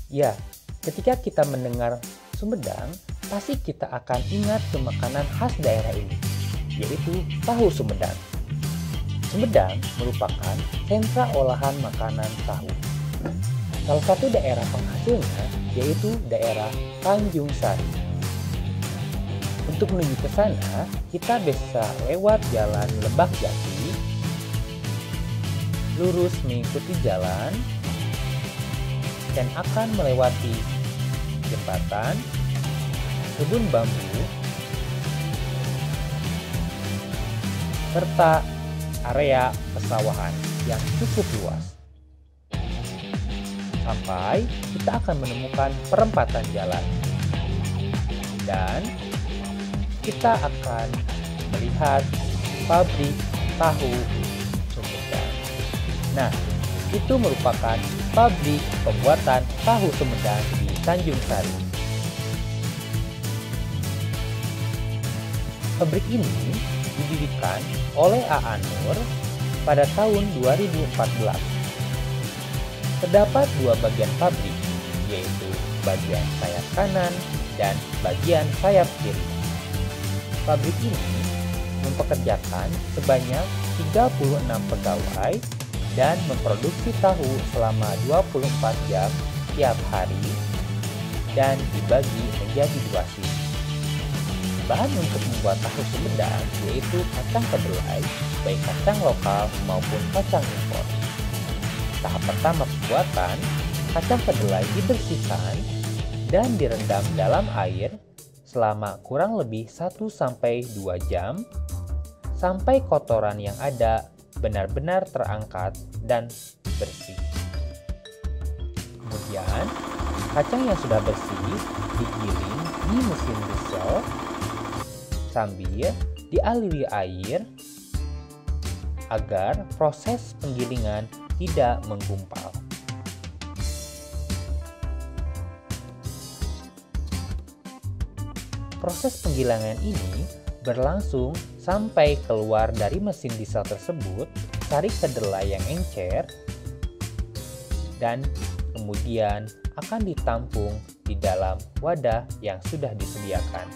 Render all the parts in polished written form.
Ya, ketika kita mendengar Sumedang, pasti kita akan ingat ke makanan khas daerah ini, yaitu tahu Sumedang. Sumedang merupakan sentra olahan makanan tahu. Salah satu daerah penghasilnya yaitu daerah Tanjung Sari. Untuk menuju ke sana, kita bisa lewat jalan Lebak Jati, lurus mengikuti jalan, dan akan melewati jembatan, kebun bambu, serta area pesawahan yang cukup luas. Sampai kita akan menemukan perempatan jalan. Dan kita akan melihat pabrik tahu Sumedang. Nah, itu merupakan pabrik pembuatan tahu Sumedang di Tanjung Sari. Pabrik ini didirikan oleh A.A. Nur pada tahun 2014. Terdapat dua bagian pabrik, yaitu bagian sayap kanan dan bagian sayap kiri. Pabrik ini mempekerjakan sebanyak 36 pegawai dan memproduksi tahu selama 24 jam tiap hari dan dibagi menjadi 2 shift. Bahan untuk membuat tahu Sumedang yaitu kacang kedelai, baik kacang lokal maupun kacang impor. Tahap pertama pembuatan, kacang kedelai dibersihkan dan direndam dalam air selama kurang lebih 1-2 jam sampai kotoran yang ada benar-benar terangkat dan bersih. Kemudian, kacang yang sudah bersih digiling di mesin diesel sambil dialiri air agar proses penggilingan tidak menggumpal. Proses penggilingan ini berlangsung sampai keluar dari mesin diesel tersebut sari kedelai yang encer dan kemudian akan ditampung di dalam wadah yang sudah disediakan.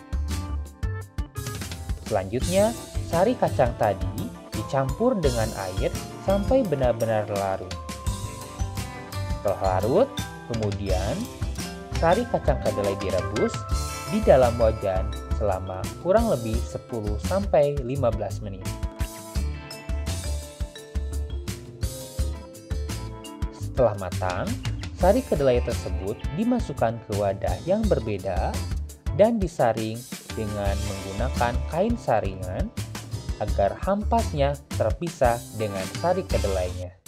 Selanjutnya, sari kacang tadi dicampur dengan air sampai benar-benar larut. Setelah larut, kemudian sari kacang kedelai direbus di dalam wajan selama kurang lebih 10-15 menit. Setelah matang, sari kedelai tersebut dimasukkan ke wadah yang berbeda dan disaring dengan menggunakan kain saringan agar hampasnya terpisah dengan sari kedelainya.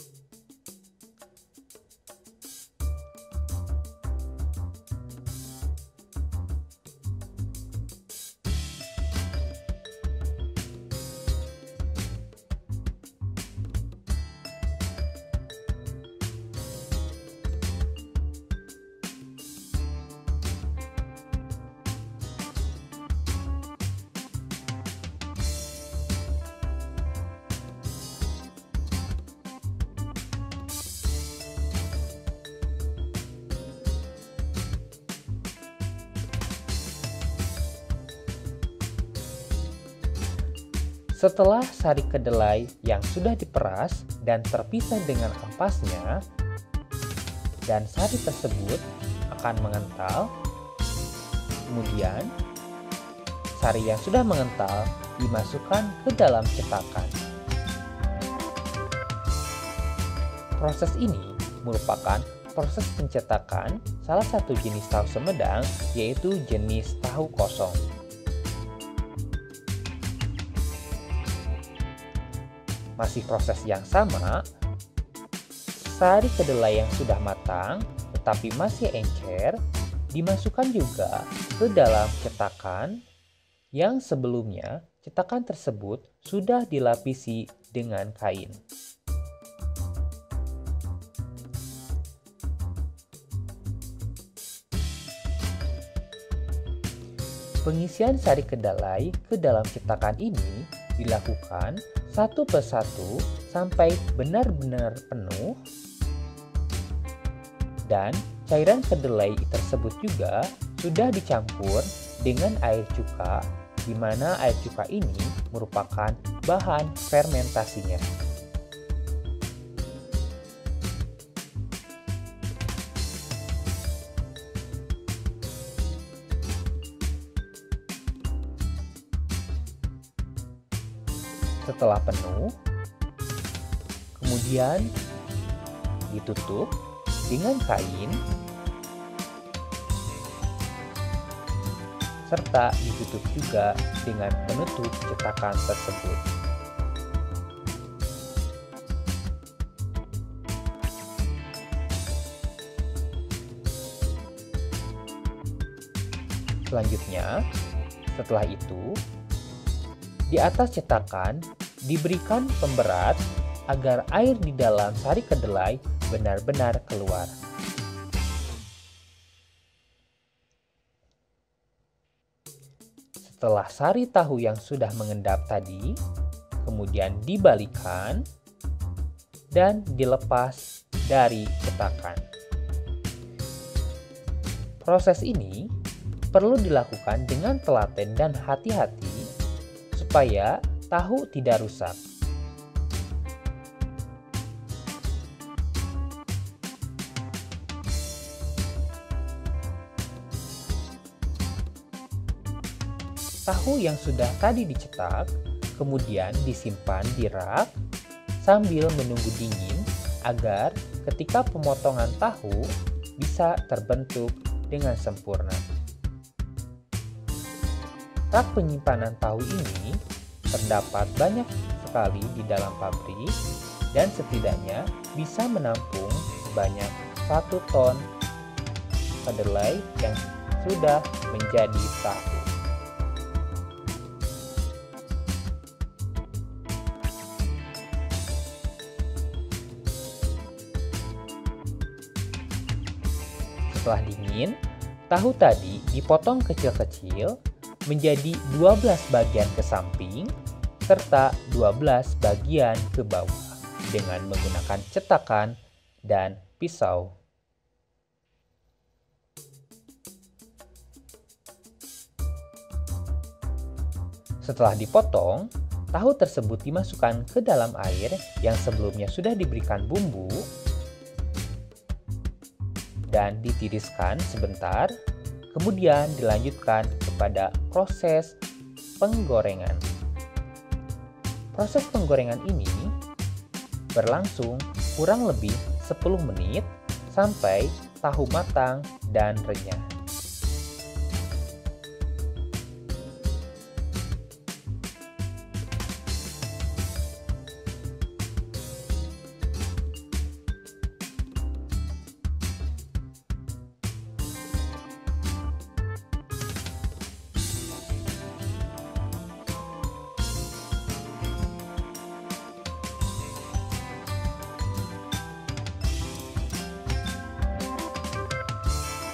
Setelah sari kedelai yang sudah diperas dan terpisah dengan ampasnya, dan sari tersebut akan mengental, kemudian sari yang sudah mengental dimasukkan ke dalam cetakan. Proses ini merupakan proses pencetakan salah satu jenis tahu Sumedang, yaitu jenis tahu kosong. Masih proses yang sama, sari kedelai yang sudah matang tetapi masih encer dimasukkan juga ke dalam cetakan yang sebelumnya cetakan tersebut sudah dilapisi dengan kain. Pengisian sari kedelai ke dalam cetakan ini dilakukan satu persatu sampai benar-benar penuh dan Cairan kedelai tersebut juga sudah dicampur dengan air cuka, di mana air cuka ini merupakan bahan fermentasinya. Setelah penuh, kemudian ditutup dengan kain serta ditutup juga dengan penutup cetakan tersebut. Selanjutnya, setelah itu, di atas cetakan diberikan pemberat agar air di dalam sari kedelai benar-benar keluar. Setelah sari tahu yang sudah mengendap tadi, kemudian dibalikan dan dilepas dari cetakan. Proses ini perlu dilakukan dengan telaten dan hati-hati supaya tahu tidak rusak. Tahu yang sudah tadi dicetak kemudian disimpan di rak sambil menunggu dingin agar ketika pemotongan tahu bisa terbentuk dengan sempurna. Rak penyimpanan tahu ini terdapat banyak sekali di dalam pabrik dan setidaknya bisa menampung sebanyak 1 ton kedelai yang sudah menjadi tahu. Setelah dingin, tahu tadi dipotong kecil-kecil menjadi 12 bagian ke samping serta 12 bagian ke bawah dengan menggunakan cetakan dan pisau. Setelah dipotong, tahu tersebut dimasukkan ke dalam air yang sebelumnya sudah diberikan bumbu dan ditiriskan sebentar, kemudian dilanjutkan kepada proses penggorengan. Proses penggorengan ini berlangsung kurang lebih 10 menit sampai tahu matang dan renyah.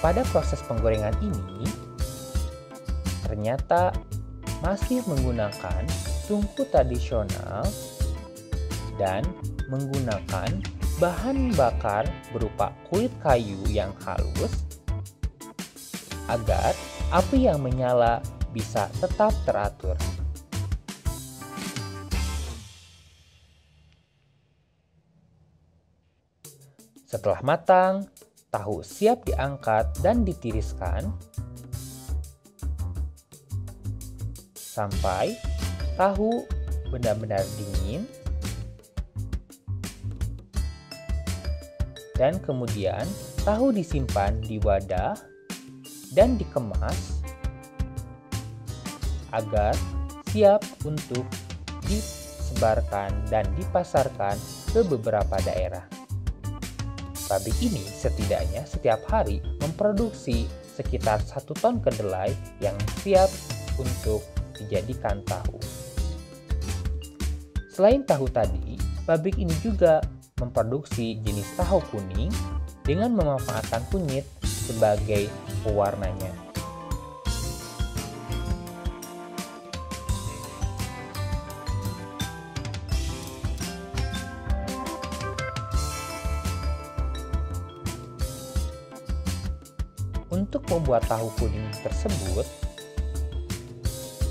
Pada proses penggorengan ini, ternyata masih menggunakan tungku tradisional dan menggunakan bahan bakar berupa kulit kayu yang halus agar api yang menyala bisa tetap teratur. Setelah matang, tahu siap diangkat dan ditiriskan sampai tahu benar-benar dingin, dan kemudian tahu disimpan di wadah dan dikemas agar siap untuk disebarkan dan dipasarkan ke beberapa daerah. Pabrik ini setidaknya setiap hari memproduksi sekitar 1 ton kedelai yang siap untuk dijadikan tahu. Selain tahu tadi, pabrik ini juga memproduksi jenis tahu kuning dengan memanfaatkan kunyit sebagai pewarnanya. Untuk membuat tahu kuning tersebut,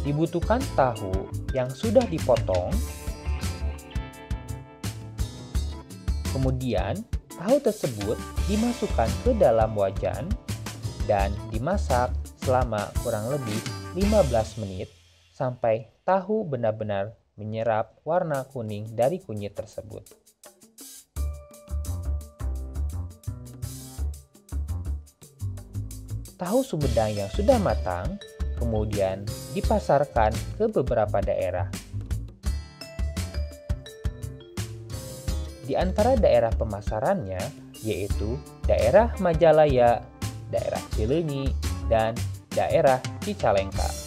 dibutuhkan tahu yang sudah dipotong. Kemudian, tahu tersebut dimasukkan ke dalam wajan dan dimasak selama kurang lebih 15 menit sampai tahu benar-benar menyerap warna kuning dari kunyit tersebut. Tahu Sumedang yang sudah matang kemudian dipasarkan ke beberapa daerah. Di antara daerah pemasarannya yaitu daerah Majalaya, daerah Cileunyi, dan daerah Cicalengka.